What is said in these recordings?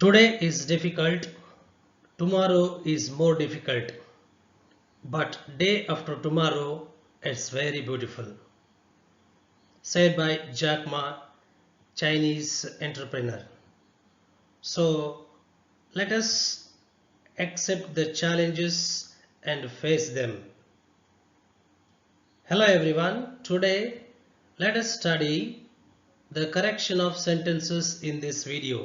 Today is difficult, tomorrow is more difficult, but day after tomorrow it's very beautiful. Said by Jack Ma, Chinese entrepreneur. So let us accept the challenges and face them. Hello everyone, today let us study the correction of sentences in this video.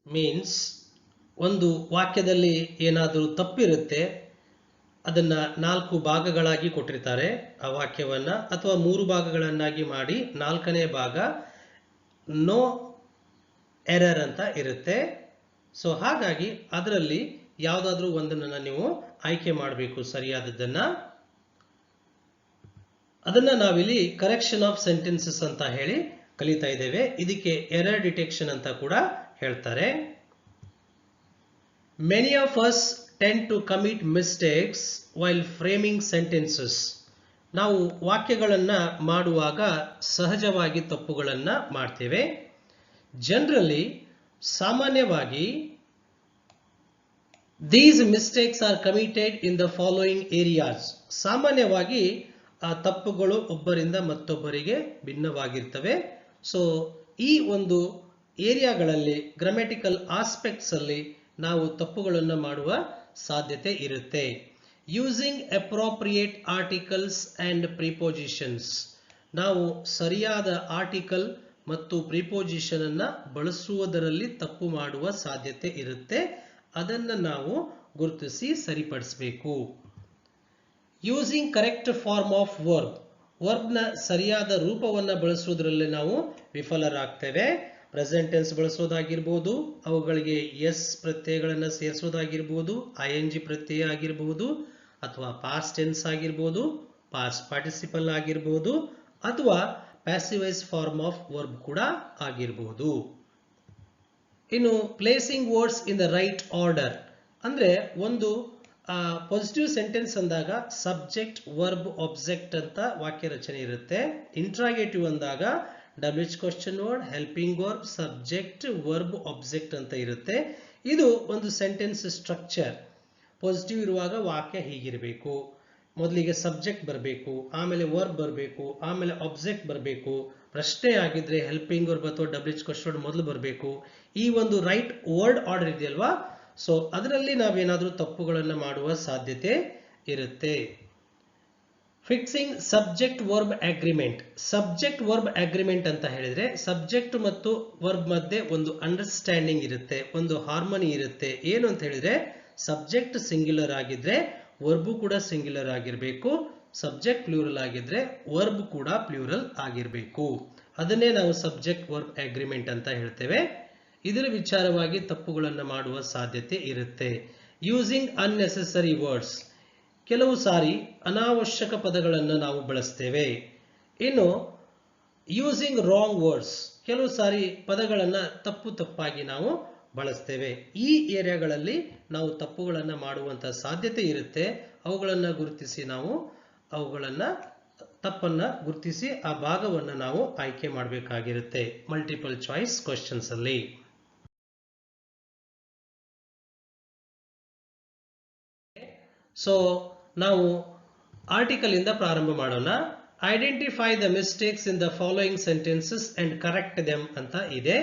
Means ಒಂದು ವಾಕ್ಯದಲ್ಲಿ ಏನಾದರೂ ತಪ್ಪಿರುತ್ತೆ, ಅದನ್ನು 4 ಭಾಗಗಳಾಗಿ ಕೊಟ್ಟಿರ್ತಾರೆ ಆ ವಾಕ್ಯವನ್ನು, ಅಥವಾ 3 ಭಾಗಗಳನ್ನಾಗಿ ಮಾಡಿ 4ನೇ ಭಾಗ ನೋ ಎರರ್ ಅಂತ ಇರುತ್ತೆ. ಸೊ ಹಾಗಾಗಿ ಅದರಲ್ಲಿ ಯಾವುದಾದ್ರೂ ಒಂದನ್ನು ನೀವು ಆಯ್ಕೆ ಮಾಡಬೇಕು, ಸರಿಯಾದದ್ದನ್ನು. ಅದನ್ನು ನಾವಿಲ್ಲಿ ಕರೆಕ್ಷನ್ ಆಫ್ ಸೆಂಟೆನ್ಸಸ್ ಅಂತ ಹೇಳಿ ಕಲಿತಾ ಇದ್ದೇವೆ. ಇದಕ್ಕೆ ಎರರ್ ಡಿಟೆಕ್ಷನ್ ಅಂತ ಕೂಡ ಹೇಳ್ತಾರೆ. Many of us tend to commit mistakes while framing sentences. ನಾವು ವಾಕ್ಯಗಳನ್ನು ಮಾಡುವಾಗ ಸಹಜವಾಗಿ ತಪ್ಪುಗಳನ್ನು ಮಾಡ್ತೇವೆ. ಜನರಲಿ, ಸಾಮಾನ್ಯವಾಗಿ these mistakes are committed in the following areas. ಸಾಮಾನ್ಯವಾಗಿ ಆ ತಪ್ಪುಗಳು ಒಬ್ಬರಿಂದ ಮತ್ತೊಬ್ಬರಿಗೆ ಭಿನ್ನವಾಗಿರ್ತವೆ. ಸೊ ಈ ಒಂದು ಏರಿಯಾಗಳಲ್ಲಿ, ಗ್ರಾಮ್ಯಾಟಿಕಲ್ ಆಸ್ಪೆಕ್ಟ್ಸ್ ಅಲ್ಲಿ ನಾವು ತಪ್ಪುಗಳನ್ನು ಮಾಡುವ ಸಾಧ್ಯತೆ ಇರುತ್ತೆ. Using appropriate articles and prepositions. ನಾವು ಸರಿಯಾದ ಆರ್ಟಿಕಲ್ ಮತ್ತು ಪ್ರಿಪೋಸಿಷನ್ ಅನ್ನ ಬಳಸುವುದರಲ್ಲಿ ತಪ್ಪು ಮಾಡುವ ಸಾಧ್ಯತೆ ಇರುತ್ತೆ. ಅದನ್ನು ನಾವು ಗುರುತಿಸಿ ಸರಿಪಡಿಸಬೇಕು. Using correct form of verb. ವರ್ಬ್ನ ಸರಿಯಾದ ರೂಪವನ್ನು ಬಳಸುವುದರಲ್ಲಿ ನಾವು ವಿಫಲರಾಗ್ತೇವೆ. ಪ್ರೆಸೆಂಟ್ ಟೆನ್ಸ್ ಬಳಸೋದಾಗಿರ್ಬೋದು, ಅವುಗಳಿಗೆ ಎಸ್ ಪ್ರತ್ಯಯಗಳನ್ನು ಸೇರಿಸೋದಾಗಿರ್ಬೋದು, ING ಪ್ರತ್ಯಯ ಆಗಿರ್ಬೋದು, ಅಥವಾ ಪಾಸ್ಟ್ ಟೆನ್ಸ್ ಆಗಿರ್ಬೋದು, ಪಾಸ್ಟ್ ಪಾರ್ಟಿಸಿಪಲ್ ಆಗಿರ್ಬೋದು, ಅಥವಾ ಪ್ಯಾಸಿವೈಸ್ ಫಾರ್ಮ್ ಆಫ್ ವರ್ಬ್ ಕೂಡ ಆಗಿರ್ಬೋದು. ಇನ್ನು placing words in the right order ಅಂದ್ರೆ, ಒಂದು ಪಾಸಿಟಿವ್ ಸೆಂಟೆನ್ಸ್ ಅಂದಾಗ ಸಬ್ಜೆಕ್ಟ್ ವರ್ಬ್ ಆಬ್ಜೆಕ್ಟ್ ಅಂತ ವಾಕ್ಯ ರಚನೆ ಇರುತ್ತೆ. ಇಂಟ್ರಾಗೇಟಿವ್ ಅಂದಾಗ WH question word, helping verb, subject verb object ಅಂತ ಇರುತ್ತೆ. ಇದು ಒಂದು ಸೆಂಟೆನ್ಸ್ ಸ್ಟ್ರಕ್ಚರ್. ಪಾಸಿಟಿವ್ ಇರುವಾಗ ವಾಕ್ಯ ಹೀಗಿರಬೇಕು, ಮೊದಲಿಗೆ ಸಬ್ಜೆಕ್ಟ್ ಬರಬೇಕು, ಆಮೇಲೆ ವರ್ಬ್ ಬರಬೇಕು, ಆಮೇಲೆ ಆಬ್ಜೆಕ್ಟ್ ಬರಬೇಕು. ಪ್ರಶ್ನೆ ಆಗಿದ್ರೆ ಹೆಲ್ಪಿಂಗ್ ವರ್ಬ್ ಅಥವಾ WH ಕ್ವಶನ್ ವರ್ಡ್ ಮೊದಲು ಬರಬೇಕು. ಈ ಒಂದು ರೈಟ್ ವರ್ಡ್ ಆರ್ಡರ್ ಇದೆಯಲ್ವಾ, ಸೊ ಅದರಲ್ಲಿ ನಾವೇನಾದ್ರೂ ತಪ್ಪುಗಳನ್ನು ಮಾಡುವ ಸಾಧ್ಯತೆ ಇರುತ್ತೆ. Fixing subject verb agreement. Subject verb agreement ಅಂತ ಹೇಳಿದ್ರೆ, ಸಬ್ಜೆಕ್ಟ್ ಮತ್ತು ವರ್ಬ್ ಮಧ್ಯೆ ಒಂದು ಅಂಡರ್ಸ್ಟ್ಯಾಂಡಿಂಗ್ ಇರುತ್ತೆ, ಒಂದು ಹಾರ್ಮನಿ ಇರುತ್ತೆ. ಏನು ಅಂತ ಹೇಳಿದ್ರೆ, ಸಬ್ಜೆಕ್ಟ್ ಸಿಂಗ್ಯುಲರ್ ಆಗಿದ್ರೆ ವರ್ಬ್ ಕೂಡ ಸಿಂಗ್ಯುಲರ್ ಆಗಿರಬೇಕು, ಸಬ್ಜೆಕ್ಟ್ ಪ್ಲೂರಲ್ ಆಗಿದ್ರೆ ವರ್ಬ್ ಕೂಡ ಪ್ಲೂರಲ್ ಆಗಿರಬೇಕು. ಅದನ್ನೇ ನಾವು ಸಬ್ಜೆಕ್ಟ್ ವರ್ಬ್ ಅಗ್ರಿಮೆಂಟ್ ಅಂತ ಹೇಳ್ತೇವೆ. ಇದರ ವಿಚಾರವಾಗಿ ತಪ್ಪುಗಳನ್ನು ಮಾಡುವ ಸಾಧ್ಯತೆ ಇರುತ್ತೆ. Using unnecessary words. ಕೆಲವು ಸಾರಿ ಅನಾವಶ್ಯಕ ಪದಗಳನ್ನು ನಾವು ಬಳಸ್ತೇವೆ. ಇನ್ನು ಯೂಸಿಂಗ್ ರಾಂಗ್ ವರ್ಡ್ಸ್. ಕೆಲವು ಸಾರಿ ಪದಗಳನ್ನು ತಪ್ಪಾಗಿ ನಾವು ಬಳಸ್ತೇವೆ. ಈ ಏರಿಯಾಗಳಲ್ಲಿ ನಾವು ತಪ್ಪುಗಳನ್ನು ಮಾಡುವಂತ ಸಾಧ್ಯತೆ ಇರುತ್ತೆ. ಅವುಗಳನ್ನು ಗುರುತಿಸಿ ನಾವು ತಪ್ಪನ್ನ ಗುರುತಿಸಿ ಆ ಭಾಗವನ್ನು ನಾವು ಆಯ್ಕೆ ಮಾಡಬೇಕಾಗಿರುತ್ತೆ ಮಲ್ಟಿಪಲ್ ಚಾಯ್ಸ್ ಕ್ವೆಶ್ಚನ್ಸ್ ಅಲ್ಲಿ. ಸೊ ನಾವು ಆರ್ಟಿಕಲ್ ಇಂದ ಪ್ರಾರಂಭ ಮಾಡೋಣ. Identify the mistakes in the following sentences and correct them ಅಂತ ಇದೆ.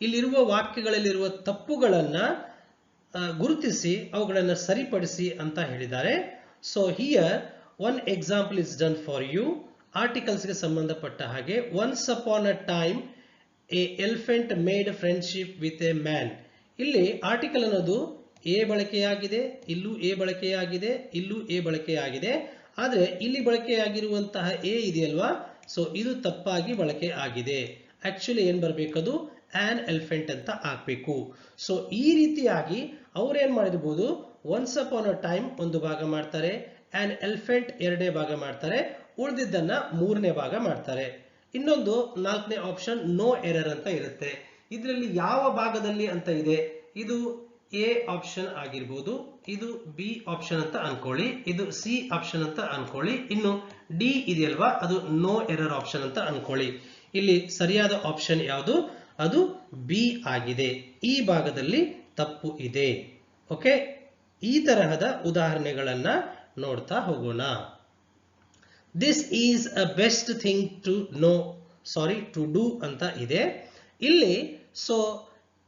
ಇಲ್ಲಿರುವ ವಾಕ್ಯಗಳಲ್ಲಿರುವ ತಪ್ಪುಗಳನ್ನ ಗುರುತಿಸಿ ಅವುಗಳನ್ನು ಸರಿಪಡಿಸಿ ಅಂತ ಹೇಳಿದ್ದಾರೆ. So here one example is done for you. ಆರ್ಟಿಕಲ್ಸ್ಗೆ ಸಂಬಂಧಪಟ್ಟ ಹಾಗೆ, once upon a time a elephant made friendship with a man. ಇಲ್ಲಿ ಆರ್ಟಿಕಲ್ ಅನ್ನೋದು ಎ ಬಳಕೆಯಾಗಿದೆ, ಇಲ್ಲೂ ಎ ಬಳಕೆಯಾಗಿದೆ, ಇಲ್ಲೂ ಎ ಬಳಕೆಯಾಗಿದೆ. ಆದ್ರೆ ಇಲ್ಲಿ ಬಳಕೆಯಾಗಿರುವಂತಹ ಎ ಇದೆಯಲ್ವಾ, ಸೊ ಇದು ತಪ್ಪಾಗಿ ಬಳಕೆ ಆಗಿದೆ. ಆಕ್ಚುಲಿ ಏನ್ ಬರಬೇಕದು ಆನ್ ಎಲಿಫೆಂಟ್ ಅಂತ ಹಾಕ್ಬೇಕು. ಸೊ ಈ ರೀತಿಯಾಗಿ ಅವ್ರೇನ್ ಮಾಡಿರ್ಬೋದು, ಒನ್ಸ್ ಅಪಾನ್ ಅ ಟೈಮ್ ಒಂದು ಭಾಗ ಮಾಡ್ತಾರೆ, ಆನ್ ಎಲಿಫೆಂಟ್ 2ನೇ ಭಾಗ ಮಾಡ್ತಾರೆ, ಉಳಿದಿದ್ದನ್ನ 3ನೇ ಭಾಗ ಮಾಡ್ತಾರೆ. ಇನ್ನೊಂದು 4ನೇ ಆಪ್ಷನ್ ನೋ ಎರರ್ ಅಂತ ಇರುತ್ತೆ. ಇದರಲ್ಲಿ ಯಾವ ಭಾಗದಲ್ಲಿ ಅಂತ ಇದೆ, ಇದು ಎ ಆಪ್ಷನ್ ಆಗಿರ್ಬೋದು, ಇದು ಬಿ ಆಪ್ಷನ್ ಅಂತ ಅನ್ಕೊಳ್ಳಿ, ಇದು ಸಿ ಆಪ್ಷನ್ ಅಂತ ಅನ್ಕೊಳ್ಳಿ, ಇನ್ನು ಡಿ ಇದೆಯಲ್ವಾ ಅದು ನೋ ಎರರ್ ಆಪ್ಷನ್ ಅಂತ ಅನ್ಕೊಳ್ಳಿ. ಇಲ್ಲಿ ಸರಿಯಾದ ಆಪ್ಷನ್ ಯಾವುದು? ಅದು ಬಿ ಆಗಿದೆ. ಈ ಭಾಗದಲ್ಲಿ ತಪ್ಪು ಇದೆ. ಓಕೆ, ಈ ತರಹದ ಉದಾಹರಣೆಗಳನ್ನ ನೋಡ್ತಾ ಹೋಗೋಣ. This is a best thing to do ಅಂತ ಇದೆ. ಇಲ್ಲಿ ಸೊ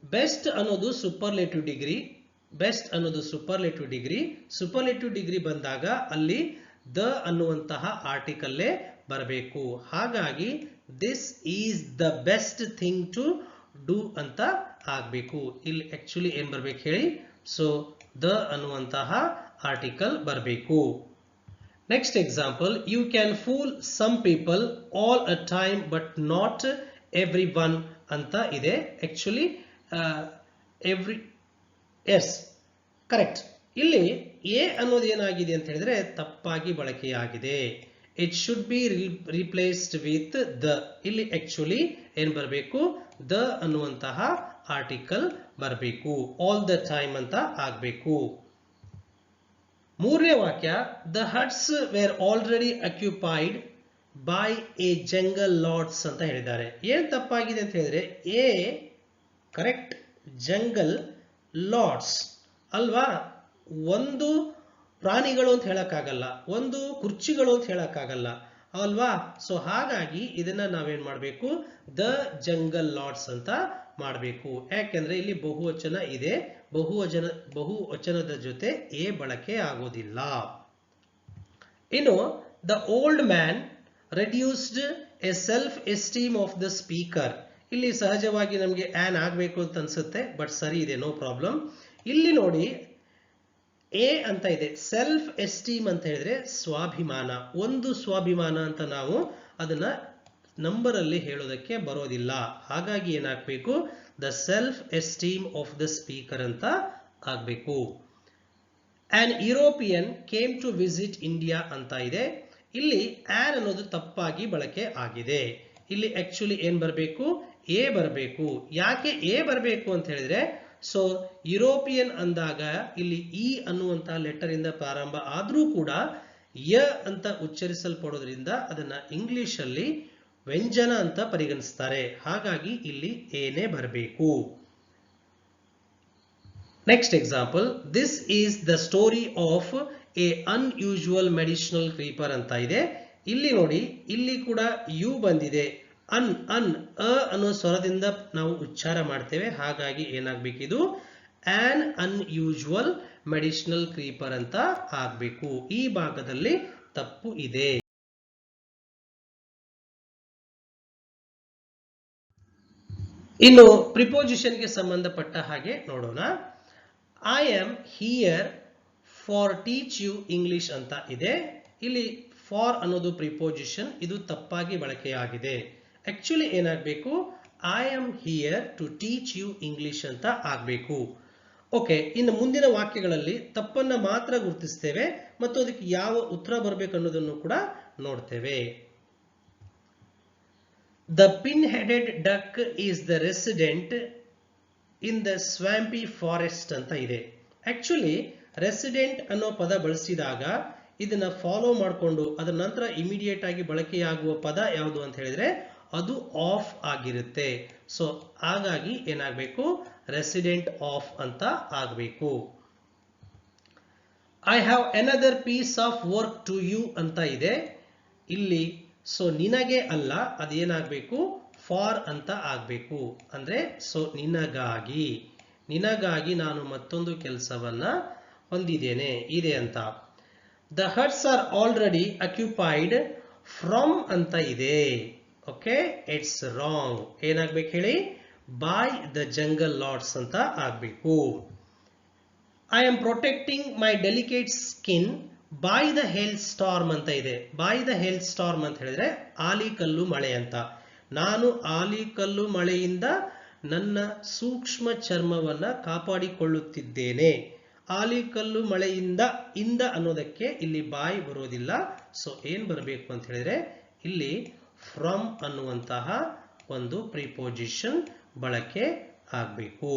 ಬೆಸ್ಟ್ ಅನ್ನೋದು ಸೂಪರ್ಲೇಟಿವ್ ಡಿಗ್ರಿ, ಸೂಪರ್ಲೇಟಿವ್ ಡಿಗ್ರಿ ಬಂದಾಗ ಅಲ್ಲಿ ದ ಅನ್ನುವಂತಹ ಆರ್ಟಿಕಲ್ಲೇ ಬರಬೇಕು. ಹಾಗಾಗಿ this is the best thing to do ಅಂತ ಆಗ್ಬೇಕು. ಇಲ್ಲಿ ಆಕ್ಚುಲಿ ಏನ್ ಬರ್ಬೇಕು ಹೇಳಿ? ಸೊ ದ ಅನ್ನುವಂತಹ ಆರ್ಟಿಕಲ್ ಬರಬೇಕು. Next example, you can fool some people all a time but not everyone ಅಂತ ಇದೆ. Actually yes correct. ಇಲ್ಲಿ ಎ ಅನ್ನೋದು ಏನಾಗಿದೆ ಅಂತ ಹೇಳಿದ್ರೆ ತಪ್ಪಾಗಿ ಬಳಕೆಯಾಗಿದೆ. It should be replaced with the. ಇಲ್ಲಿ ಆಕ್ಚುಲಿ ಏನ್ ಬರಬೇಕು? ದ ಅನ್ನುವಂತಹ ಆರ್ಟಿಕಲ್ ಬರಬೇಕು. ಆಲ್ ದ ಟೈಮ್ ಅಂತ ಆಗ್ಬೇಕು. ಮೂರನೇ ವಾಕ್ಯ, the huts were already occupied by a jungle lords ಅಂತ ಹೇಳಿದ್ದಾರೆ. ಏನ್ ತಪ್ಪಾಗಿದೆ ಅಂತ ಹೇಳಿದ್ರೆ ಎ ಕರೆಕ್ಟ್, ಜಂಗಲ್ ಲಾರ್ಡ್ಸ್ ಅಲ್ವಾ? ಒಂದು ಪ್ರಾಣಿಗಳು ಅಂತ ಹೇಳಕ್ಕಾಗಲ್ಲ, ಒಂದು ಕುರ್ಚಿಗಳು ಅಂತ ಹೇಳಕ್ಕಾಗಲ್ಲ ಅಲ್ವಾ? ಸೊ ಹಾಗಾಗಿ ಇದನ್ನ ನಾವೇನ್ ಮಾಡಬೇಕು? ದ ಜಂಗಲ್ ಲಾರ್ಡ್ಸ್ ಅಂತ ಮಾಡಬೇಕು. ಯಾಕೆಂದ್ರೆ ಇಲ್ಲಿ ಬಹುವಚನ ಇದೆ, ಬಹುವಚನದ ಜೊತೆ ಎ ಬಳಕೆ ಆಗೋದಿಲ್ಲ. ಇನ್ನು the old man reduced A self esteem of the speaker. ಇಲ್ಲಿ ಸಹಜವಾಗಿ ನಮಗೆ ಆನ್ ಆಗಬೇಕು ಅಂತ ಅನ್ಸುತ್ತೆ, ಬಟ್ ಸರಿ ಇದೆ, ನೋ ಪ್ರಾಬ್ಲಮ್. ಇಲ್ಲಿ ನೋಡಿ ಎ ಅಂತ ಇದೆ, ಸೆಲ್ಫ್ ಎಸ್ಟೀಮ್ ಅಂತ ಹೇಳಿದ್ರೆ ಸ್ವಾಭಿಮಾನ. ಒಂದು ಸ್ವಾಭಿಮಾನ ಅಂತ ನಾವು ಅದನ್ನ ನಂಬರ್ ಅಲ್ಲಿ ಹೇಳೋದಕ್ಕೆ ಬರೋದಿಲ್ಲ. ಹಾಗಾಗಿ ಏನಾಗಬೇಕು? The self esteem of the speaker ಅಂತ ಆಗ್ಬೇಕು. An European came to visit India ಅಂತ ಇದೆ. ಇಲ್ಲಿ ಆನ್ ಅನ್ನೋದು ತಪ್ಪಾಗಿ ಬಳಕೆ ಆಗಿದೆ. ಇಲ್ಲಿ ಆಕ್ಚುಲಿ ಏನ್ ಬರಬೇಕು? ಎ ಬರಬೇಕು. ಯಾಕೆ ಎ ಬರಬೇಕು ಅಂತ ಹೇಳಿದ್ರೆ, ಸೊ ಯುರೋಪಿಯನ್ ಅಂದಾಗ ಇಲ್ಲಿ ಇ ಅನ್ನುವಂತಹ ಲೆಟರ್ ಇಂದ ಪ್ರಾರಂಭ ಆದ್ರೂ ಕೂಡ ಯ ಅಂತ ಉಚ್ಚರಿಸಲ್ಪಡೋದ್ರಿಂದ ಅದನ್ನ ಇಂಗ್ಲಿಷ್ ಅಲ್ಲಿ ವ್ಯಂಜನ ಅಂತ ಪರಿಗಣಿಸ್ತಾರೆ. ಹಾಗಾಗಿ ಇಲ್ಲಿ ಏನೇ ಬರಬೇಕು. Next example, this is the story of A unusual medicinal creeper ಅಂತ ಇದೆ. ಇಲ್ಲಿ ನೋಡಿ, ಇಲ್ಲಿ ಕೂಡ ಯು ಬಂದಿದೆ. ಅನ್ ಅನ್ನೋ ಸ್ವರದಿಂದ ನಾವು ಉಚ್ಚಾರ ಮಾಡ್ತೇವೆ. ಹಾಗಾಗಿ ಏನಾಗಬೇಕಿದು? ಆನ್ ಅನ್ಯೂಶುವಲ್ ಮೆಡಿಸಿನಲ್ ಕ್ರೀಪರ್ ಅಂತ ಆಗ್ಬೇಕು. ಈ ಭಾಗದಲ್ಲಿ ತಪ್ಪು ಇದೆ. ಇನ್ನು ಪ್ರಿಪೋಸಿಷನ್ಗೆ ಸಂಬಂಧಪಟ್ಟ ಹಾಗೆ ನೋಡೋಣ. I am here for teach you English ಅಂತ ಇದೆ. ಇಲ್ಲಿ ಫಾರ್ ಅನ್ನೋದು ಪ್ರಿಪೋಸಿಷನ್, ಇದು ತಪ್ಪಾಗಿ ಬಳಕೆಯಾಗಿದೆ. ಆಕ್ಚುಲಿ ಏನಾಗಬೇಕು? I am here to teach you English ಅಂತ ಆಗ್ಬೇಕು. ಓಕೆ, ಇನ್ನು ಮುಂದಿನ ವಾಕ್ಯಗಳಲ್ಲಿ ತಪ್ಪನ್ನ ಮಾತ್ರ ಗುರುತಿಸ್ತೇವೆ ಮತ್ತು ಅದಕ್ಕೆ ಯಾವ ಉತ್ತರ ಬರಬೇಕು ಅನ್ನೋದನ್ನು ಕೂಡ ನೋಡ್ತೇವೆ. The pin headed duck is the resident in the swampy forest ಅಂತ ಇದೆ. ಆಕ್ಚುಲಿ ರೆಸಿಡೆಂಟ್ ಅನ್ನೋ ಪದ ಬಳಸಿದಾಗ ಇದನ್ನ ಫಾಲೋ ಮಾಡಿಕೊಂಡು ಅದರ ನಂತರ ಇಮಿಡಿಯೇಟ್ ಆಗಿ ಬಳಕೆಯಾಗುವ ಪದ ಯಾವುದು ಅಂತ ಹೇಳಿದ್ರೆ ಅದು ಆಫ್ ಆಗಿರುತ್ತೆ. ಸೊ ಹಾಗಾಗಿ ಏನಾಗಬೇಕು? ರೆಸಿಡೆಂಟ್ ಆಫ್ ಅಂತ ಆಗಬೇಕು. I have another piece of work to you ಅಂತ ಇದೆ. ಇಲ್ಲಿ ಸೊ ನಿನಗೆ ಅಲ್ಲ, ಅದೇನಾಗಬೇಕು? ಫಾರ್ ಅಂತ ಆಗಬೇಕು. ಅಂದ್ರೆ ಸೊ ನಿನಗಾಗಿ ನಾನು ಮತ್ತೊಂದು ಕೆಲಸವನ್ನ ಹೊಂದಿದ್ದೇನೆ ಇದೆ ಅಂತ. The huts are already occupied from ಅಂತ ಇದೆ. Okay, it's wrong. ಏನಾಗ್ಬೇಕು ಹೇಳಿ? ಬೈ ದ ಜಂಗಲ್ ಲಾರ್ಡ್ಸ್ ಅಂತ ಆಗ್ಬೇಕು. I am protecting my delicate skin by the hail storm ಅಂತ ಇದೆ. ಬೈ ದ ಹೇಲ್ ಸ್ಟಾರ್ಮ್ ಅಂತ ಹೇಳಿದ್ರೆ ಆಲಿಕಲ್ಲು ಮಳೆ ಅಂತ. ನಾನು ಆಲಿಕಲ್ಲು ಮಳೆಯಿಂದ ನನ್ನ ಸೂಕ್ಷ್ಮ ಚರ್ಮವನ್ನ ಕಾಪಾಡಿಕೊಳ್ಳುತ್ತಿದ್ದೇನೆ. ಆಲಿಕಲ್ಲು ಮಳೆಯಿಂದ ಇಂದ ಅನ್ನೋದಕ್ಕೆ ಇಲ್ಲಿ ಬಾಯಿ ಬರೋದಿಲ್ಲ. ಸೊ ಏನ್ ಬರಬೇಕು ಅಂತ ಹೇಳಿದ್ರೆ ಇಲ್ಲಿ ಫ್ರಮ್ ಅನ್ನುವಂತಹ ಒಂದು ಪ್ರಿಪೋಸಿಷನ್ ಬಳಕೆ ಆಗಬೇಕು.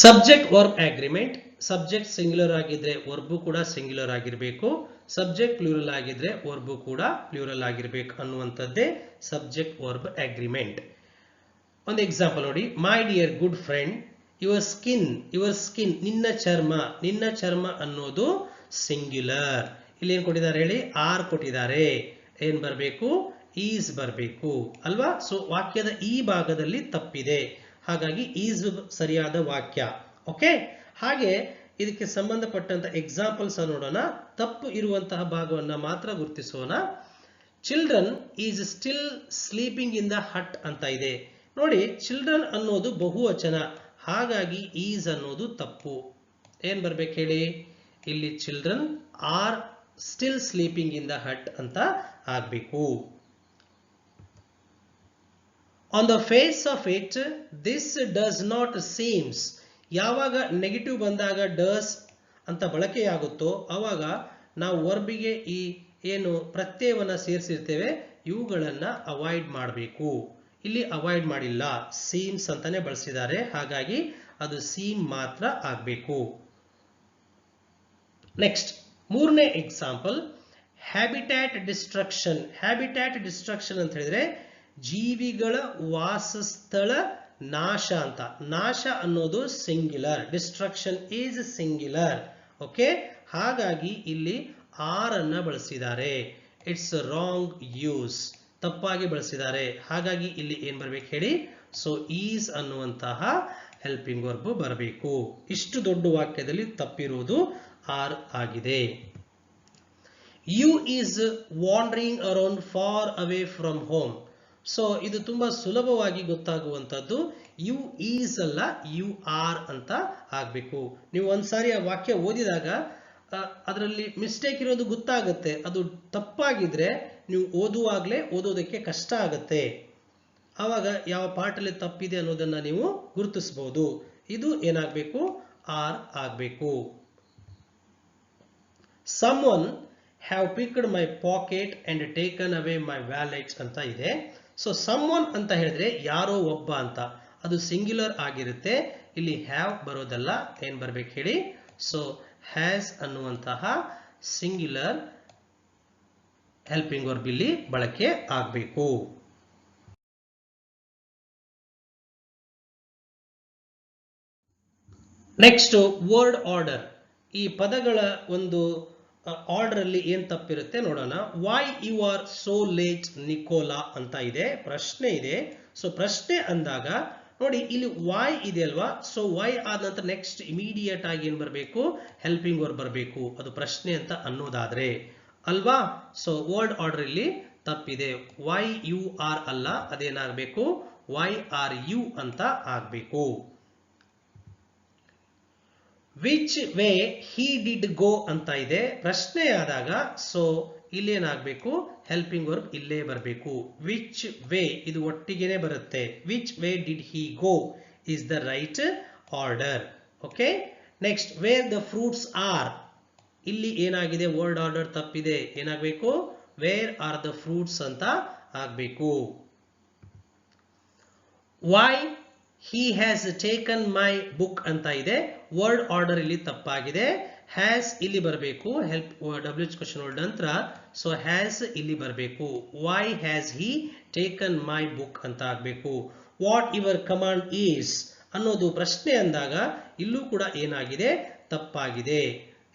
Subject verb agreement. Subject singular ಆಗಿದ್ರೆ ವರ್ಬ್ ಕೂಡ ಸಿಂಗ್ಯುಲರ್ ಆಗಿರಬೇಕು, ಸಬ್ಜೆಕ್ಟ್ ಪ್ಲೂರಲ್ ಆಗಿದ್ರೆ ವರ್ಬ್ ಕೂಡ ಪ್ಲೂರಲ್ ಆಗಿರಬೇಕು ಅನ್ನುವಂಥದ್ದೇ ಸಬ್ಜೆಕ್ಟ್ ವರ್ಬ್ ಅಗ್ರಿಮೆಂಟ್. ಒಂದು ಎಕ್ಸಾಂಪಲ್ ನೋಡಿ, my dear good friend, your skin, ನಿನ್ನ ಚರ್ಮ ಅನ್ನೋದು ಸಿಂಗ್ಯುಲರ್. ಇಲ್ಲಿ ಏನ್ ಕೊಟ್ಟಿದ್ದಾರೆ ಹೇಳಿ, ಆರ್ ಕೊಟ್ಟಿದ್ದಾರೆ, ಏನ್ ಬರಬೇಕು, ಈಸ್ ಬರಬೇಕು ಅಲ್ವಾ. ಸೊ ವಾಕ್ಯದ ಈ ಭಾಗದಲ್ಲಿ ತಪ್ಪಿದೆ, ಹಾಗಾಗಿ ಈಸ್ ಸರಿಯಾದ ವಾಕ್ಯ. ಓಕೆ, ಹಾಗೆ ಇದಕ್ಕೆ ಸಂಬಂಧಪಟ್ಟಂತ ಎಕ್ಸಾಂಪಲ್ಸ್ ನೋಡೋಣ. ತಪ್ಪು ಇರುವಂತಹ ಭಾಗವನ್ನ ಮಾತ್ರ ಗುರುತಿಸೋಣ. Children is still sleeping in the hut ಅಂತ ಇದೆ. ನೋಡಿ, ಚಿಲ್ಡ್ರನ್ ಅನ್ನೋದು ಬಹುವಚನ, ಹಾಗಾಗಿ ಈಸ್ ಅನ್ನೋದು ತಪ್ಪು. ಏನ್ ಬರ್ಬೇಕು ಹೇಳಿ, ಇಲ್ಲಿ children are still sleeping in the hut ಅಂತ ಆಗ್ಬೇಕು. On the face of it this does not seems. ಯಾವಾಗ ನೆಗೆಟಿವ್ ಬಂದಾಗ ಡಸ್ ಅಂತ ಬಳಕೆಯಾಗುತ್ತೋ ಅವಾಗ ನಾವು ವರ್ಬಿಗೆ ಈ ಏನು ಪ್ರತ್ಯಯವನ್ನ ಸೇರಿಸಿರ್ತೇವೆ ಇವುಗಳನ್ನ ಅವಾಯ್ಡ್ ಮಾಡಬೇಕು. ಇಲ್ಲಿ ಅವಾಯ್ಡ್ ಮಾಡಿಲ್ಲ, ಸೀಮ್ಸ್ ಅಂತಾನೆ ಬಳಸಿದ್ದಾರೆ, ಹಾಗಾಗಿ ಅದು ಸೀಮ್ ಮಾತ್ರ ಆಗಬೇಕು. ನೆಕ್ಸ್ಟ್ ಮೂರನೇ example, habitat destruction. Habitat destruction ಅಂತ ಹೇಳಿದ್ರೆ ಜೀವಿಗಳ ವಾಸಸ್ಥಳ ನಾಶ ಅಂತ. ನಾಶ ಅನ್ನೋದು singular, destruction is singular. Okay, ಹಾಗಾಗಿ ಇಲ್ಲಿ ಆರ್ ಅನ್ನ ಬಳಸಿದ್ದಾರೆ. ಇಟ್ಸ್ ರಾಂಗ್ ಯೂಸ್, ತಪ್ಪಾಗಿ ಬಳಸಿದ್ದಾರೆ, ಹಾಗಾಗಿ ಇಲ್ಲಿ ಏನ್ ಬರ್ಬೇಕು ಹೇಳಿ, ಸೊ ಈಸ್ ಅನ್ನುವಂತಹ ಹೆಲ್ಪಿಂಗ್ ವರ್ಬ್ ಬರಬೇಕು. ಇಷ್ಟು ದೊಡ್ಡ ವಾಕ್ಯದಲ್ಲಿ ತಪ್ಪಿರುವುದು ಆರ್ ಆಗಿದೆ. You is wandering around far away from home. So ಇದು ತುಂಬಾ ಸುಲಭವಾಗಿ ಗೊತ್ತಾಗುವಂತದ್ದು. ಯು ಈಸ್ ಅಲ್ಲ, ಯು ಆರ್ ಅಂತ ಆಗ್ಬೇಕು. ನೀವು ಒಂದ್ಸಾರಿ ಆ ವಾಕ್ಯ ಓದಿದಾಗ ಅದರಲ್ಲಿ ಮಿಸ್ಟೇಕ್ ಇರೋದು ಗೊತ್ತಾಗುತ್ತೆ. ಅದು ತಪ್ಪಾಗಿದ್ರೆ ನೀವು ಓದೋದಕ್ಕೆ ಕಷ್ಟ ಆಗುತ್ತೆ. ಆವಾಗ ಯಾವ ಪಾರ್ಟಲ್ಲಿ ತಪ್ಪಿದೆ ಅನ್ನೋದನ್ನ ನೀವು ಗುರುತಿಸಬಹುದು. ಇದು ಏನಾಗಬೇಕು, ಆರ್ ಆಗಬೇಕು. Someone have picked my pocket and taken away my wallet ಅಂತ ಇದೆ. ಸೊ someone ಅಂತ ಹೇಳಿದ್ರೆ ಯಾರೋ ಒಬ್ಬ ಅಂತ, ಅದು ಸಿಂಗ್ಯುಲರ್ ಆಗಿರುತ್ತೆ. ಇಲ್ಲಿ ಹ್ಯಾವ್ ಬರೋದಲ್ಲ, ಏನ್ ಬರ್ಬೇಕು ಹೇಳಿ, ಸೊ ಹ್ಯಾಸ್ ಅನ್ನುವಂತಹ ಸಿಂಗ್ಯುಲರ್ ಹೆಲ್ಪಿಂಗ್ ವರ್ಬ್ ಇಲ್ಲಿ ಬಳಕೆ ಆಗಬೇಕು. Next word order. ಈ ಪದಗಳ ಒಂದು ಆರ್ಡರ್ ಅಲ್ಲಿ ಏನ್ ತಪ್ಪಿರುತ್ತೆ ನೋಡೋಣ. Why you are so late Nicola ಅಂತ ಇದೆ, ಪ್ರಶ್ನೆ ಇದೆ. ಸೊ ಪ್ರಶ್ನೆ ಅಂದಾಗ ನೋಡಿ, ಇಲ್ಲಿ ವೈ ಇದೆ ಅಲ್ವಾ, ಸೊ ವೈ ಆದ ನಂತರ ನೆಕ್ಸ್ಟ್ ಇಮಿಡಿಯೇಟ್ ಆಗಿ ಏನ್ ಬರಬೇಕು, ಹೆಲ್ಪಿಂಗ್ ವರ್ಬ್ ಬರಬೇಕು. ಅದು ಪ್ರಶ್ನೆ ಅಂತ ಅನ್ನೋದಾದ್ರೆ ಅಲ್ವಾ. ಸೊ ವರ್ಡ್ ಆರ್ಡರ್ ಇಲ್ಲಿ ತಪ್ಪಿದೆ. ವೈ ಯು ಆರ್ ಅಲ್ಲ, ಅದೇನಾಗಬೇಕು, ವೈ ಆರ್ ಯು ಅಂತ ಆಗ್ಬೇಕು. ವಿಚ್ ವೇ ಹಿ ಡಿಡ್ ಗೋ ಅಂತ ಇದೆ, ಪ್ರಶ್ನೆ ಆದಾಗ ಸೊ ಇಲ್ಲೇನಾಗಬೇಕು, ಹೆಲ್ಪಿಂಗ್ ವರ್ಬ್ ಇಲ್ಲೇ ಬರಬೇಕು. ವಿಚ್ ವೇ ಇದು ಒಟ್ಟಿಗೆನೆ ಬರುತ್ತೆ. Which way did he go is the right order. Okay, next where the fruits are. ಇಲ್ಲಿ ಏನಾಗಿದೆ, ವರ್ಡ್ ಆರ್ಡರ್ ತಪ್ಪಿದೆ. ಏನಾಗಬೇಕು, ವೇರ್ ಆರ್ ದ ಫ್ರೂಟ್ಸ್ ಅಂತ ಆಗ್ಬೇಕು. Why he has taken my book ಅಂತ ಇದೆ, ವರ್ಡ್ ಆರ್ಡರ್ ಇಲ್ಲಿ ತಪ್ಪಾಗಿದೆ. ಹ್ಯಾಸ್ ಇಲ್ಲಿ ಬರಬೇಕು, ಹೆಲ್ಪ್ WH ಕ್ವೆಶ್ಚನ್ ವರ್ಡ್ ನಂತರ, ಸೊ ಹ್ಯಾಸ್ ಇಲ್ಲಿ ಬರಬೇಕು. Y has he taken my book ಅಂತ ಆಗ್ಬೇಕು. ವಾಟ್ ಯುವರ್ ಕಮಾಂಡ್ ಈಸ್ ಅನ್ನೋದು ಪ್ರಶ್ನೆ ಅಂದಾಗ ಇಲ್ಲೂ ಕೂಡ ಏನಾಗಿದೆ, ತಪ್ಪಾಗಿದೆ.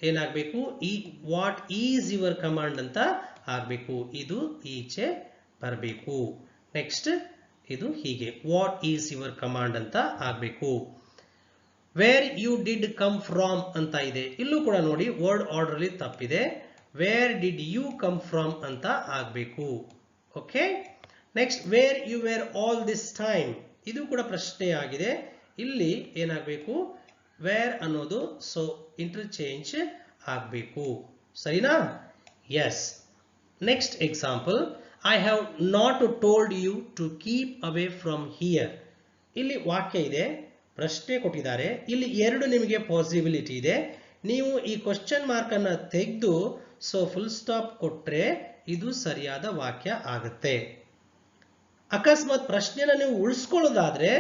ಏನಾಗಬೇಕು, ಈ ವಾಟ್ ಈಸ್ ಯುವರ್ ಕಮಾಂಡ್ ಅಂತ ಆಗ್ಬೇಕು. ಇದು ಈಚೆ ಬರಬೇಕು. ನೆಕ್ಸ್ಟ್ ಇದು ಹೀಗೆ, ವಾಟ್ ಈಸ್ ಯುವರ್ ಕಮಾಂಡ್ ಅಂತ ಆಗ್ಬೇಕು. Where you did come from ಅಂತ ಇದೆ, ಇಲ್ಲೂ ಕೂಡ ನೋಡಿ ವರ್ಡ್ ಆರ್ಡರ್ ಅಲ್ಲಿ ತಪ್ಪಿದೆ. Where did you come from ಅಂತ ಆಗ್ಬೇಕು. Okay, next where you were all this time, ಇದು ಕೂಡ ಪ್ರಶ್ನೆ ಆಗಿದೆ. ಇಲ್ಲಿ ಏನಾಗಬೇಕು, ವೇರ್ ಅನ್ನೋದು ಸೊ ಇಂಟರ್ಚೇಂಜ್ ಆಗ್ಬೇಕು. ಸರಿನಾ? Yes. Next example, I have not told you to keep away from here. ಇಲ್ಲಿ ವಾಕ್ಯ ಇದೆ, ಪ್ರಶ್ನೆ ಕೊಟ್ಟಿದ್ದಾರೆ. ಇಲ್ಲಿ ಎರಡು ನಿಮಗೆ ಪಾಸಿಬಿಲಿಟಿ ಇದೆ. ನೀವು ಈ ಕ್ವಶನ್ ಮಾರ್ಕ್ ಅನ್ನ ತೆಗೆದು ಸೊ ಫುಲ್ ಸ್ಟಾಪ್ ಕೊಟ್ರೆ ಇದು ಸರಿಯಾದ ವಾಕ್ಯ ಆಗುತ್ತೆ. ಅಕಸ್ಮಾತ್ ಪ್ರಶ್ನೆನ ನೀವು ಉಳಿಸ್ಕೊಳ್ಳೋದಾದ್ರೆ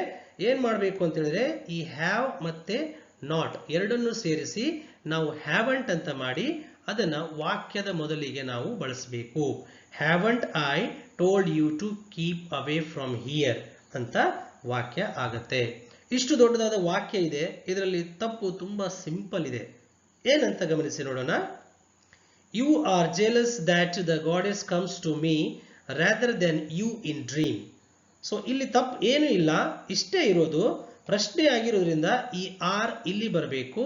ಏನ್ ಮಾಡಬೇಕು ಅಂತ ಹೇಳಿದ್ರೆ ಈ ಹ್ಯಾವ್ ಮತ್ತೆ ನಾಟ್ ಎರಡನ್ನು ಸೇರಿಸಿ ನಾವು ಹ್ಯಾವಂಟ್ ಅಂತ ಮಾಡಿ ಅದನ್ನ ವಾಕ್ಯದ ಮೊದಲಿಗೆ ನಾವು ಬಳಸಬೇಕು. Haven't I told you to keep away from here ಅಂತ ವಾಕ್ಯ ಆಗತ್ತೆ. ಇಷ್ಟು ದೊಡ್ಡದಾದ ವಾಕ್ಯ ಇದೆ, ಇದರಲ್ಲಿ ತಪ್ಪು ತುಂಬಾ ಸಿಂಪಲ್ ಇದೆ. ಏನಂತ ಗಮನಿಸಿ ನೋಡೋಣ. You are jealous that the goddess comes to me rather than you in dream. So ಇಲ್ಲಿ ತಪ್ಪು ಏನು ಇಲ್ಲ, ಇಷ್ಟೇ ಇರೋದು. ಪ್ರಶ್ನೆ ಆಗಿರೋದ್ರಿಂದ ಈ ಆರ್ ಇಲ್ಲಿ ಬರಬೇಕು,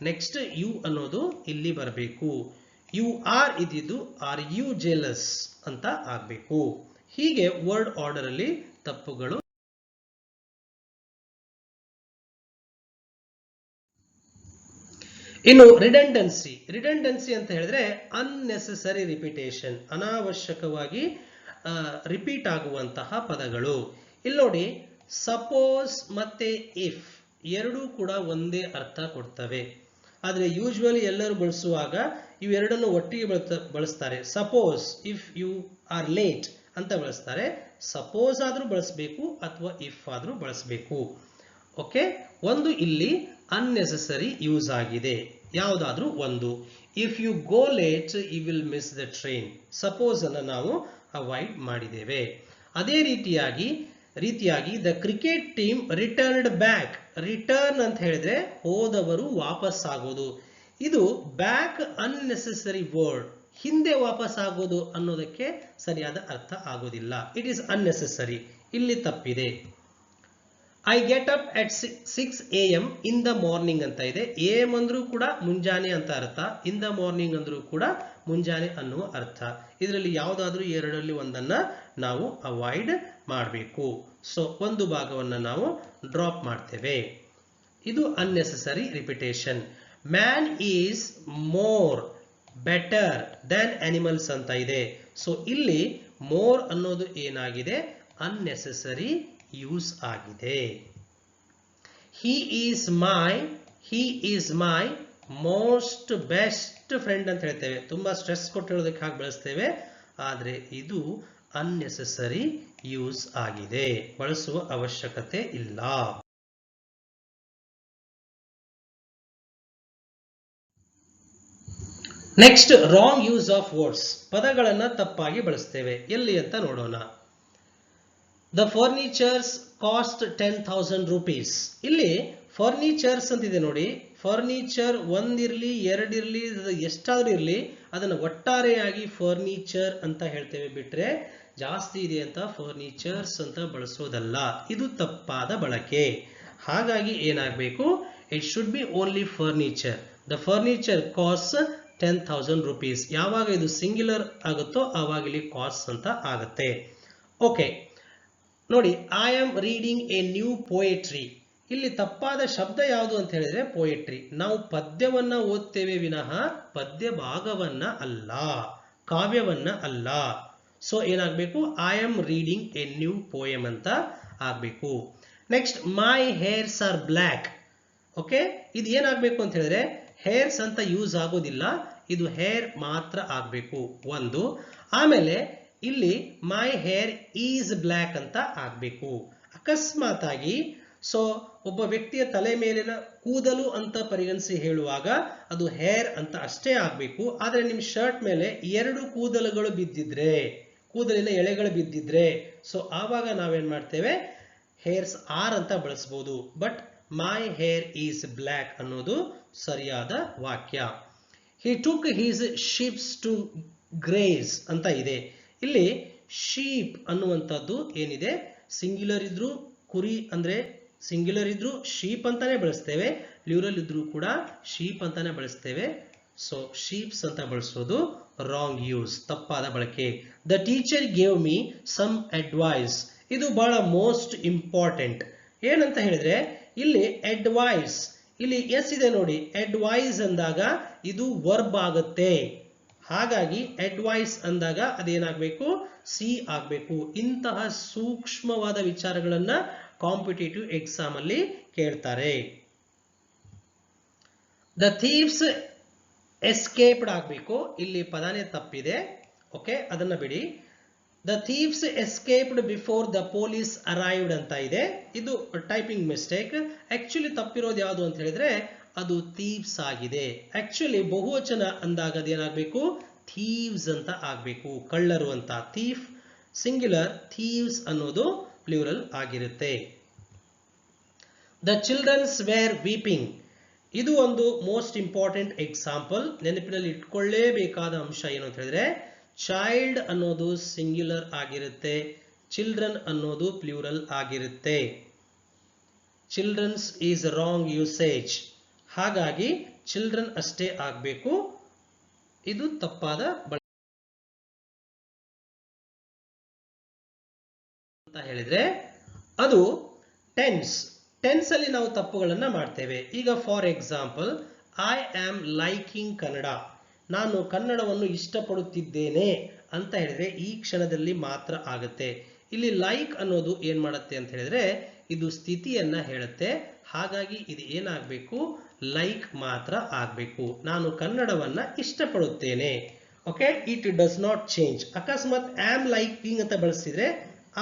ನೆಕ್ಸ್ಟ್ ಯು ಅನ್ನೋದು ಇಲ್ಲಿ ಬರಬೇಕು. ಯು ಆರ್ ಇದ್ದಿದ್ದು ಆರ್ ಯು ಜೆಲಸ್ ಅಂತ ಆಗ್ಬೇಕು. ಹೀಗೆ ವರ್ಡ್ ಆರ್ಡರ್ ಅಲ್ಲಿ ತಪ್ಪುಗಳು. ಇನ್ನು ರಿಡಂಡೆನ್ಸಿ ಅಂತ ಹೇಳಿದ್ರೆ ಅನ್ನೆಸೆಸರಿ ರಿಪಿಟೇಷನ್, ಅನಾವಶ್ಯಕವಾಗಿ ರಿಪೀಟ್ ಆಗುವಂತಹ ಪದಗಳು. ಇಲ್ಲಿ ನೋಡಿ, ಸಪೋಸ್ ಮತ್ತೆ ಇಫ್ ಎರಡೂ ಕೂಡ ಒಂದೇ ಅರ್ಥ ಕೊಡ್ತವೆ. ಆದ್ರೆ ಯೂಶುವಲಿ ಎಲ್ಲರೂ ಬಳಸುವಾಗ ಇವೆರಡನ್ನು ಒಟ್ಟಿಗೆ ಬಳಸ್ತಾರೆ. Suppose if you are late ಅಂತ ಬಳಸ್ತಾರೆ. ಸಪೋಸ್ ಆದ್ರೂ ಬಳಸಬೇಕು ಅಥವಾ ಇಫ್ ಆದ್ರೂ ಬಳಸಬೇಕು. ಓಕೆ, ಒಂದು ಇಲ್ಲಿ ಅನ್ನೆಸೆಸರಿ ಯೂಸ್ ಆಗಿದೆ, ಯಾವುದಾದ್ರೂ ಒಂದು. If you go late you will miss the train. Suppose ಅನ್ನು ನಾವು ಅವಾಯ್ಡ್ ಮಾಡಿದ್ದೇವೆ. ಅದೇ ರೀತಿಯಾಗಿ the cricket team returned back. Return ಅಂತ ಹೇಳಿದ್ರೆ ಹೋದವರು ವಾಪಸ್ ಆಗೋದು. ಇದು ಬ್ಯಾಕ್ ಅನ್ನೆಸೆಸರಿ ವರ್ಡ್, ಹಿಂದೆ ವಾಪಸ್ ಆಗೋದು ಅನ್ನೋದಕ್ಕೆ ಸರಿಯಾದ ಅರ್ಥ ಆಗೋದಿಲ್ಲ. It is unnecessary. ಇಲ್ಲಿ ತಪ್ಪಿದೆ. I get up at 6 AM in the morning ಅಂತ ಇದೆ. AM ಅಂದ್ರೂ ಕೂಡ ಮುಂಜಾನೆ ಅಂತ ಅರ್ಥ, ಇನ್ ದ ಮಾರ್ನಿಂಗ್ ಅಂದ್ರೂ ಕೂಡ ಮುಂಜಾನೆ ಅನ್ನುವ ಅರ್ಥ. ಇದರಲ್ಲಿ ಯಾವುದಾದ್ರೂ ಎರಡರಲ್ಲಿ ಒಂದನ್ನ ನಾವು ಅವಾಯ್ಡ್ ಮಾಡಬೇಕು. ಸೊ ಒಂದು ಭಾಗವನ್ನ ನಾವು ಡ್ರಾಪ್ ಮಾಡ್ತೇವೆ. ಇದು unnecessary repetition. Man is more better than animals ಅಂತ ಇದೆ. ಸೊ ಇಲ್ಲಿ ಮೋರ್ ಅನ್ನೋದು ಏನಾಗಿದೆ, ಅನ್ನೆಸೆಸರಿ ಯೂಸ್ ಆಗಿದೆ. he is my most best friend ಅಂತ ಹೇಳ್ತೇವೆ. ತುಂಬಾ ಸ್ಟ್ರೆಸ್ ಕೊಟ್ಟು ಹೇಳೋದಕ್ಕೆ ಹಾಗೆ ಬಳಸ್ತೇವೆ, ಆದ್ರೆ ಇದು ಅನ್ನೆಸೆಸರಿ ಯೂಸ್ ಆಗಿದೆ, ಬಳಸುವ ಅವಶ್ಯಕತೆ ಇಲ್ಲ. Next, wrong use of words. ಪದಗಳನ್ನ ತಪ್ಪಾಗಿ ಬಳಸ್ತೇವೆ. ಎಲ್ಲಿ ಅಂತ ನೋಡೋಣ. The furnitures cost 10,000 rupees. ಇಲ್ಲಿ ಫರ್ನಿಚರ್ಸ್ ಅಂತಿದೆ ನೋಡಿ. ಫರ್ನಿಚರ್ ಒಂದಿರ್ಲಿ ಎರಡಿರ್ಲಿ ಎಷ್ಟಾದ್ರೂ ಇರ್ಲಿ ಅದನ್ನು ಒಟ್ಟಾರೆಯಾಗಿ ಫರ್ನಿಚರ್ ಅಂತ ಹೇಳ್ತೇವೆ, ಬಿಟ್ರೆ ಜಾಸ್ತಿ ಇದೆ ಅಂತ ಫರ್ನಿಚರ್ಸ್ ಅಂತ ಬಳಸೋದಲ್ಲ. ಇದು ತಪ್ಪಾದ ಬಳಕೆ. ಹಾಗಾಗಿ ಏನಾಗಬೇಕು, it should be only furniture. The furniture cost 10,000 rupees. ಯಾವಾಗ ಇದು ಸಿಂಗ್ಯುಲರ್ ಆಗುತ್ತೋ ಆವಾಗ ಇಲ್ಲಿ ಕಾಸ್ಟ್ ಅಂತ ಆಗತ್ತೆ. ಓಕೆ ನೋಡಿ, I am reading A new poetry. ಇಲ್ಲಿ ತಪ್ಪಾದ ಶಬ್ದ ಯಾವುದು ಅಂತ ಹೇಳಿದ್ರೆ ಪೋಯೆಟ್ರಿ. ನಾವು ಪದ್ಯವನ್ನ ಓದ್ತೇವೆ ವಿನಃ ಪದ್ಯ ಭಾಗವನ್ನ ಅಲ್ಲ, ಕಾವ್ಯವನ್ನ ಅಲ್ಲ. ಸೊ ಏನಾಗಬೇಕು, I am reading A new poem ಅಂತ ಆಗ್ಬೇಕು. ನೆಕ್ಸ್ಟ್, ಮೈ ಹೇರ್ಸ್ ಆರ್ ಬ್ಲ್ಯಾಕ್. ಓಕೆ, ಇದು ಏನಾಗಬೇಕು ಅಂತ ಹೇಳಿದ್ರೆ ಹೇರ್ಸ್ ಅಂತ ಯೂಸ್ ಆಗೋದಿಲ್ಲ, ಇದು ಹೇರ್ ಮಾತ್ರ ಆಗಬೇಕು ಒಂದು. ಆಮೇಲೆ ಇಲ್ಲಿ ಮೈ ಹೇರ್ ಈಸ್ ಬ್ಲ್ಯಾಕ್ ಅಂತ ಆಗ್ಬೇಕು. ಅಕಸ್ಮಾತ್ ಆಗಿ ಒಬ್ಬ ವ್ಯಕ್ತಿಯ ತಲೆ ಮೇಲಿನ ಕೂದಲು ಅಂತ ಪರಿಗಣಿಸಿ ಹೇಳುವಾಗ ಅದು ಹೇರ್ ಅಂತ ಅಷ್ಟೇ ಆಗ್ಬೇಕು. ಆದ್ರೆ ನಿಮ್ ಶರ್ಟ್ ಮೇಲೆ ಎರಡು ಕೂದಲುಗಳು ಬಿದ್ದಿದ್ರೆ, ಕೂದಲಿನ ಎಳೆಗಳು ಬಿದ್ದಿದ್ರೆ, ಆವಾಗ ನಾವೇನ್ ಮಾಡ್ತೇವೆ, ಹೇರ್ಸ್ ಆರ್ ಅಂತ ಬಳಸಬಹುದು. But my hair is black ಅನ್ನೋದು ಸರಿಯಾದ ವಾಕ್ಯ. He took his sheeps to graze ಅಂತ ಇದೆ. ಇಲ್ಲಿ ಶೀಪ್ ಅನ್ನುವಂಥದ್ದು ಏನಿದೆ, ಸಿಂಗ್ಯುಲರ್ ಇದ್ರೂ ಕುರಿ ಅಂದ್ರೆ ಸಿಂಗ್ಯುಲರ್ ಇದ್ರೂ ಶೀಪ್ ಅಂತಾನೆ ಬಳಸ್ತೇವೆ, ಪ್ಲೂರಲ್ ಇದ್ರೂ ಕೂಡ ಶೀಪ್ ಅಂತಾನೆ ಬಳಸ್ತೇವೆ. ಸೊ ಶೀಪ್ಸ್ ಅಂತ ಬಳಸೋದು ರಾಂಗ್ ಯೂಸ್, ತಪ್ಪಾದ ಬಳಕೆ. The teacher gave me some advice. ಇದು ಬಹಳ ಮೋಸ್ಟ್ ಇಂಪಾರ್ಟೆಂಟ್. ಏನಂತ ಹೇಳಿದ್ರೆ ಇಲ್ಲಿ ಅಡ್ವೈಸ್, ಇಲ್ಲಿ ಎಸ್ ಇದೆ ನೋಡಿ. ಅಡ್ವೈಸ್ ಅಂದಾಗ ಇದು ವರ್ಬ್ ಆಗುತ್ತೆ. ಹಾಗಾಗಿ ಅಡ್ವೈಸ್ ಅಂದಾಗ ಅದೇನಾಗಬೇಕು, ಸಿ ಆಗಬೇಕು. ಇಂತಹ ಸೂಕ್ಷ್ಮವಾದ ವಿಚಾರಗಳನ್ನ ಕಾಂಪಿಟೇಟಿವ್ ಎಕ್ಸಾಮ್ ಅಲ್ಲಿ ಕೇಳ್ತಾರೆ. ದ ಥೀವ್ಸ್ ಎಸ್ಕೇಪ್ಡ್ ಆಗಬೇಕು. ಇಲ್ಲಿ ಪದಾನೇ ತಪ್ಪಿದೆ. ಓಕೆ, ಅದನ್ನ ಬಿಡಿ. The thieves escaped before the police arrived ಅಂತ ಇದೆ. ಇದು ಟೈಪಿಂಗ್ ಮಿಸ್ಟೇಕ್. ಆಕ್ಚುಲಿ ತಪ್ಪಿರೋದು ಯಾವುದು ಅಂತ ಹೇಳಿದ್ರೆ ಅದು ಥೀವ್ಸ್ ಆಗಿದೆ. ಆಕ್ಚುಲಿ ಬಹುವಚನ ಅಂದಾಗ ಅದೇನಾಗಬೇಕು, ಥೀವ್ಸ್ ಅಂತ ಆಗಬೇಕು, ಕಳ್ಳರು ಅಂತ. ಥೀಫ್ ಸಿಂಗ್ಯುಲರ್, ಥೀವ್ಸ್ ಅನ್ನೋದು ಪ್ಲೂರಲ್ ಆಗಿರುತ್ತೆ. The childrens were weeping. ಇದು ಒಂದು ಮೋಸ್ಟ್ ಇಂಪಾರ್ಟೆಂಟ್ ಎಕ್ಸಾಂಪಲ್. ನೆನಪಿನಲ್ಲಿ ಇಟ್ಕೊಳ್ಳೇಬೇಕಾದ ಅಂಶ ಏನು ಅಂತ ಹೇಳಿದ್ರೆ ಚೈಲ್ಡ್ ಅನ್ನೋದು ಸಿಂಗ್ಯುಲರ್ ಆಗಿರುತ್ತೆ, ಚಿಲ್ಡ್ರನ್ ಅನ್ನೋದು ಪ್ಲೂರಲ್ ಆಗಿರುತ್ತೆ. ಚಿಲ್ಡ್ರನ್ಸ್ ಈಸ್ ರಾಂಗ್ ಯೂಸೇಜ್, ಹಾಗಾಗಿ ಚಿಲ್ಡ್ರನ್ ಅಷ್ಟೇ ಆಗಬೇಕು. ಇದು ತಪ್ಪಾದ ಅಂತ ಹೇಳಿದ್ರೆ ಅದು ಟೆನ್ಸ್. ಟೆನ್ಸ್ ಅಲ್ಲಿ ನಾವು ತಪ್ಪುಗಳನ್ನ ಮಾಡ್ತೇವೆ. ಈಗ for example, I am liking Kannada, ನಾನು ಕನ್ನಡವನ್ನು ಇಷ್ಟಪಡುತ್ತಿದ್ದೇನೆ ಅಂತ ಹೇಳಿದ್ರೆ ಈ ಕ್ಷಣದಲ್ಲಿ ಮಾತ್ರ ಆಗುತ್ತೆ. ಇಲ್ಲಿ ಲೈಕ್ ಅನ್ನೋದು ಏನ್ ಮಾಡುತ್ತೆ ಅಂತ ಹೇಳಿದ್ರೆ ಇದು ಸ್ಥಿತಿಯನ್ನ ಹೇಳುತ್ತೆ, ಹಾಗಾಗಿ ಇದು ಏನಾಗಬೇಕು, ಲೈಕ್ ಮಾತ್ರ ಆಗಬೇಕು. ನಾನು ಕನ್ನಡವನ್ನ ಇಷ್ಟಪಡುತ್ತೇನೆ. Okay, it does not change. ಅಕಸ್ಮಾತ್ ಆಮ್ ಲೈಕಿಂಗ್ ಅಂತ ಬಳಸಿದ್ರೆ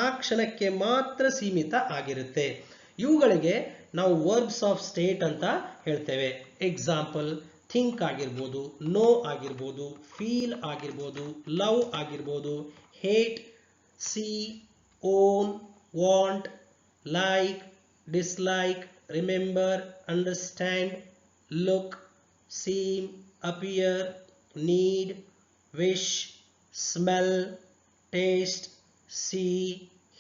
ಆ ಕ್ಷಣಕ್ಕೆ ಮಾತ್ರ ಸೀಮಿತ ಆಗಿರುತ್ತೆ. ಇವುಗಳಿಗೆ ನಾವು ವರ್ಬ್ಸ್ ಆಫ್ ಸ್ಟೇಟ್ ಅಂತ ಹೇಳ್ತೇವೆ. ಎಕ್ಸಾಂಪಲ್, ಥಿಂಕ್ ಆಗಿರ್ಬೋದು, ನೋ ಆಗಿರ್ಬೋದು, ಫೀಲ್ ಆಗಿರ್ಬೋದು, ಲವ್ ಆಗಿರ್ಬೋದು, hate, see, own, want, like, dislike, remember, understand, look, seem, appear, need, wish, smell, taste, see,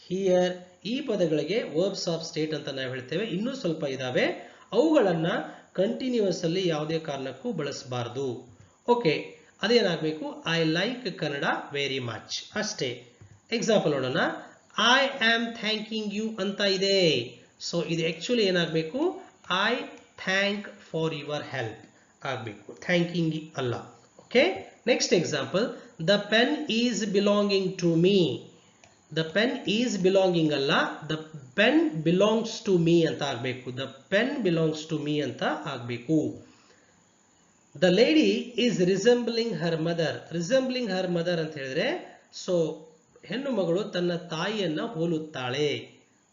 hear. ಈ ಪದಗಳಿಗೆ ವರ್ಬ್ಸ್ ಆಫ್ ಸ್ಟೇಟ್ ಅಂತ ನಾವು ಹೇಳ್ತೇವೆ. ಇನ್ನೂ ಸ್ವಲ್ಪ ಇದಾವೆ, ಅವುಗಳನ್ನ ಕಂಟಿನ್ಯೂಸ್ ಅಲ್ಲಿ ಯಾವುದೇ ಕಾರಣಕ್ಕೂ ಬಳಸಬಾರದು. ಓಕೆ, ಅದೇನಾಗಬೇಕು, I like Kannada very much ಅಷ್ಟೇ. ಎಕ್ಸಾಂಪಲ್ ನೋಡೋಣ. ಐ ಆಮ್ ಥ್ಯಾಂಕಿಂಗ್ ಯು ಅಂತ ಇದೆ. ಸೊ ಇದು ಆಕ್ಚುಲಿ ಏನಾಗಬೇಕು, I thank for your help ಆಗಬೇಕು, ಥ್ಯಾಂಕಿಂಗ್ ಅಲ್ಲ. Okay, next example, the pen is belonging to me. The pen is belonging ಅಲ್ಲ, the pen belongs to me ಅಂತ ಆಗಬೇಕು. The pen belongs to me ಅಂತ ಆಗಬೇಕು. The lady is resembling her mother. Resembling her mother ಅಂತ ಹೇಳಿದ್ರೆ so ಹೆಣ್ಣು ಮಗಳು ತನ್ನ ತಾಯಿಯನ್ನ ಹೋಲುತ್ತಾಳೆ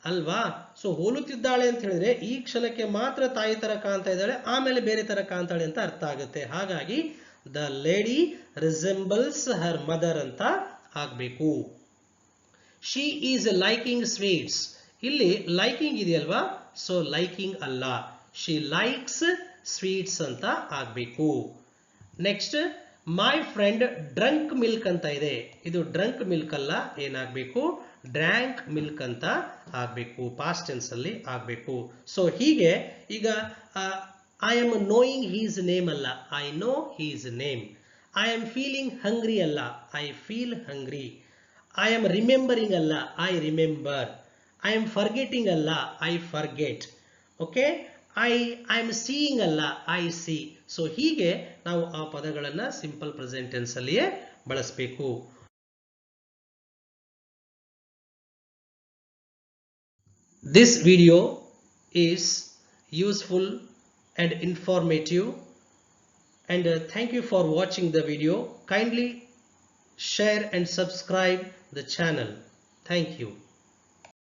ಅಲ್ವಾ. ಸೊ ಹೋಲುತ್ತಿದ್ದಾಳೆ ಅಂತ ಹೇಳಿದ್ರೆ ಈ ಕ್ಷಣಕ್ಕೆ ಮಾತ್ರ ತಾಯಿ ತರ ಕಾಣ್ತಾ ಇದ್ದಾಳೆ, ಆಮೇಲೆ ಬೇರೆ ತರ ಕಾಣ್ತಾಳೆ ಅಂತ ಅರ್ಥ ಆಗುತ್ತೆ. ಹಾಗಾಗಿ the lady resembles Har mother ಅಂತ ಆಗಬೇಕು. She is liking sweets. ಇಲ್ಲಿ ಲೈಕಿಂಗ್ ಇದೆಯಲ್ವಾ, ಸೊ ಲೈಕಿಂಗ್ ಅಲ್ಲ, ಶಿ ಲೈಕ್ಸ್ ಸ್ವೀಟ್ಸ್ ಅಂತ ಆಗಬೇಕು. Next, my friend drunk milk ಅಂತ ಇದೆ. ಇದು ಡ್ರಂಕ್ ಮಿಲ್ಕ್ ಅಲ್ಲ, ಏನಾಗಬೇಕು, ಡ್ರ್ಯಾಂಕ್ ಮಿಲ್ಕ್ ಅಂತ ಆಗಬೇಕು, ಪಾಸ್ಟ್ ಟೆನ್ಸ್ ಅಲ್ಲಿ ಆಗಬೇಕು. ಸೊ ಹೀಗೆ ಈಗ I am knowing his name ಅಲ್ಲ, I know his name. I am feeling hungry ಅಲ್ಲ, I feel hungry. I am remembering ಅಲ್ಲ, I remember. I am forgetting ಅಲ್ಲ, I forget. Okay? I am seeing ಅಲ್ಲ, I see. So ಹೀಗೆ ನಾವು ಆ ಪದಗಳನ್ನ simple present tense ಅಲ್ಲಿಯೇ ಬಳಸಬೇಕು. This video is useful and informative, and thank you for watching the video. Kindly share and subscribe the channel. Thank you.